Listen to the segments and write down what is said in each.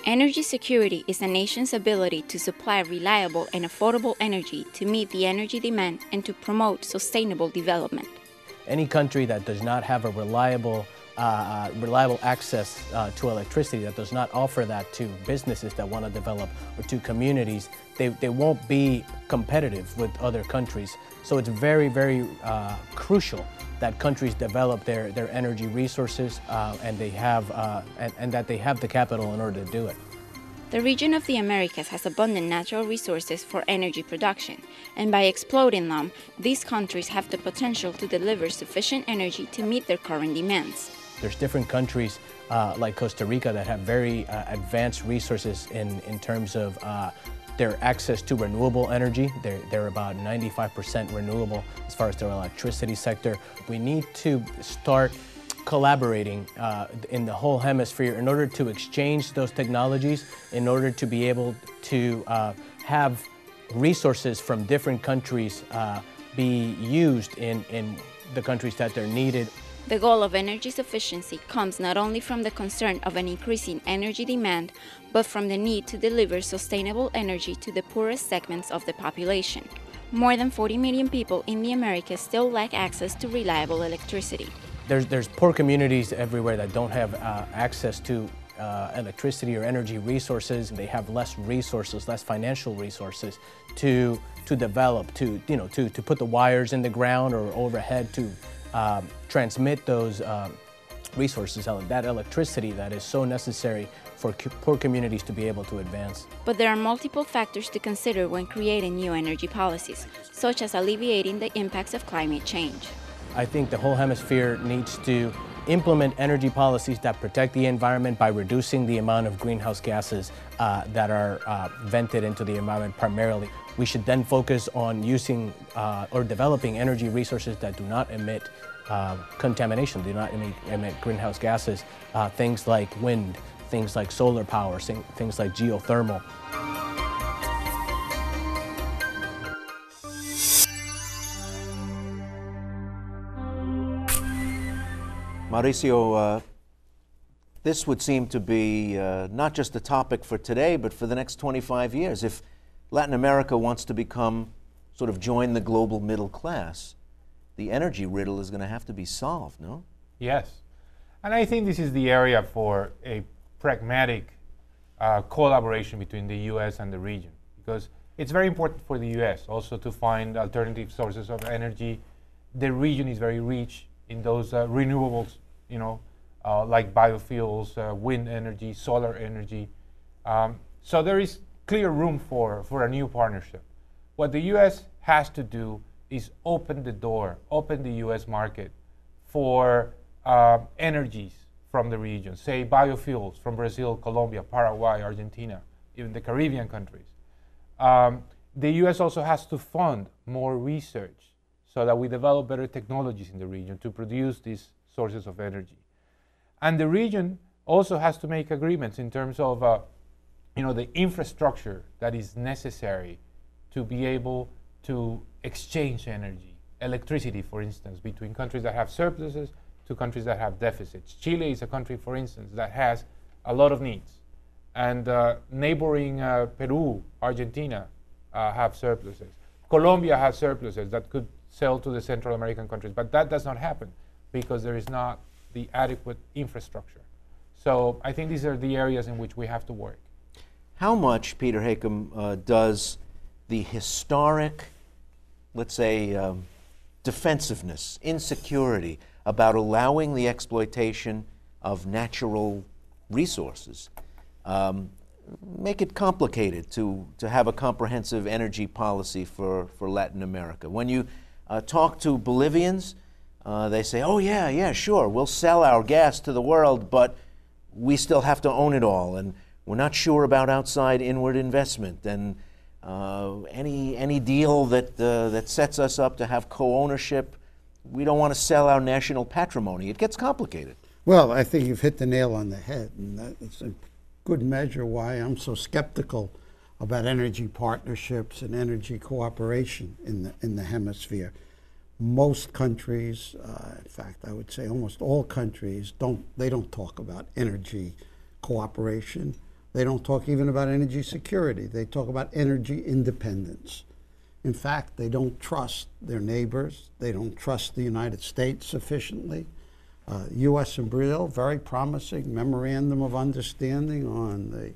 Energy security is a nation's ability to supply reliable and affordable energy to meet the energy demand and to promote sustainable development. Any country that does not have a reliable access to electricity, that does not offer that to businesses that want to develop or to communities, they won't be competitive with other countries. So it's very, very crucial that countries develop their energy resources and that they have the capital in order to do it. The region of the Americas has abundant natural resources for energy production, and by exploiting them, these countries have the potential to deliver sufficient energy to meet their current demands. There's different countries like Costa Rica that have very advanced resources in terms of their access to renewable energy. They're about 95% renewable as far as their electricity sector. We need to start collaborating in the whole hemisphere in order to exchange those technologies, in order to be able to have resources from different countries be used in the countries that they're needed. The goal of energy sufficiency comes not only from the concern of an increasing energy demand, but from the need to deliver sustainable energy to the poorest segments of the population. More than 40 million people in the Americas still lack access to reliable electricity. There's poor communities everywhere that don't have access to electricity or energy resources. They have less resources, less financial resources to develop, to put the wires in the ground or overhead to transmit those resources, that electricity that is so necessary for poor communities to be able to advance. But there are multiple factors to consider when creating new energy policies, such as alleviating the impacts of climate change. I think the whole hemisphere needs to implement energy policies that protect the environment by reducing the amount of greenhouse gases that are vented into the environment primarily. We should then focus on using or developing energy resources that do not emit contamination, do not emit greenhouse gases, things like wind, things like solar power, things like geothermal. Mauricio, this would seem to be not just a topic for today, but for the next 25 years. If Latin America wants to become, sort of join the global middle class, the energy riddle is going to have to be solved, no? Yes. And I think this is the area for a pragmatic collaboration between the U.S. and the region, because it's very important for the U.S. also to find alternative sources of energy. The region is very rich in those renewables, like biofuels, wind energy, solar energy. So there is clear room for a new partnership. What the U.S. has to do is open the door, open the U.S. market for energies from the region, say biofuels from Brazil, Colombia, Paraguay, Argentina, even the Caribbean countries. The U.S. also has to fund more research so that we develop better technologies in the region to produce these sources of energy. And the region also has to make agreements in terms of the infrastructure that is necessary to be able to exchange energy, electricity, for instance, between countries that have surpluses to countries that have deficits. Chile is a country, for instance, that has a lot of needs. And neighboring Peru, Argentina have surpluses. Colombia has surpluses that could sell to the Central American countries, but that does not happen because there is not the adequate infrastructure. So I think these are the areas in which we have to work. How much, Peter Hakem, does the historic, let's say, defensiveness, insecurity about allowing the exploitation of natural resources make it complicated to have a comprehensive energy policy for Latin America? When you talk to Bolivians, they say, oh yeah, sure, we'll sell our gas to the world, but we still have to own it all, and we're not sure about outside inward investment, and any deal that sets us up to have co-ownership, we don't want to sell our national patrimony. It gets complicated. Well, I think you've hit the nail on the head, and that's a good measure why I'm so skeptical about energy partnerships and energy cooperation in the hemisphere. Most countries, in fact, I would say almost all countries, don't talk about energy cooperation. They don't talk even about energy security. They talk about energy independence. In fact, they don't trust their neighbors. They don't trust the United States sufficiently. U.S. and Brazil, very promising memorandum of understanding on the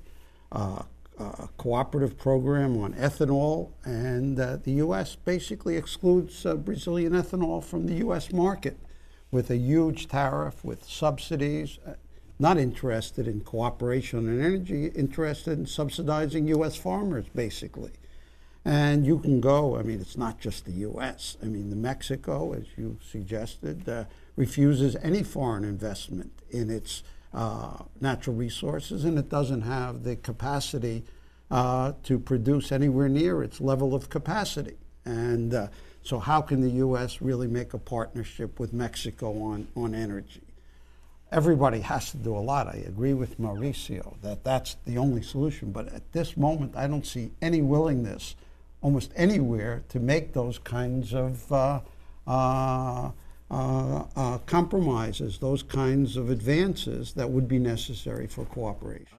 cooperative program on ethanol, and the U.S. basically excludes Brazilian ethanol from the U.S. market with a huge tariff, with subsidies, not interested in cooperation on energy, interested in subsidizing U.S. farmers, basically. And you can go, I mean, it's not just the U.S. I mean, Mexico, as you suggested, refuses any foreign investment in its natural resources, and it doesn't have the capacity to produce anywhere near its level of capacity. And so how can the U.S. really make a partnership with Mexico on energy? Everybody has to do a lot. I agree with Mauricio that that's the only solution. But at this moment, I don't see any willingness almost anywhere to make those kinds of compromises, those kinds of advances that would be necessary for cooperation.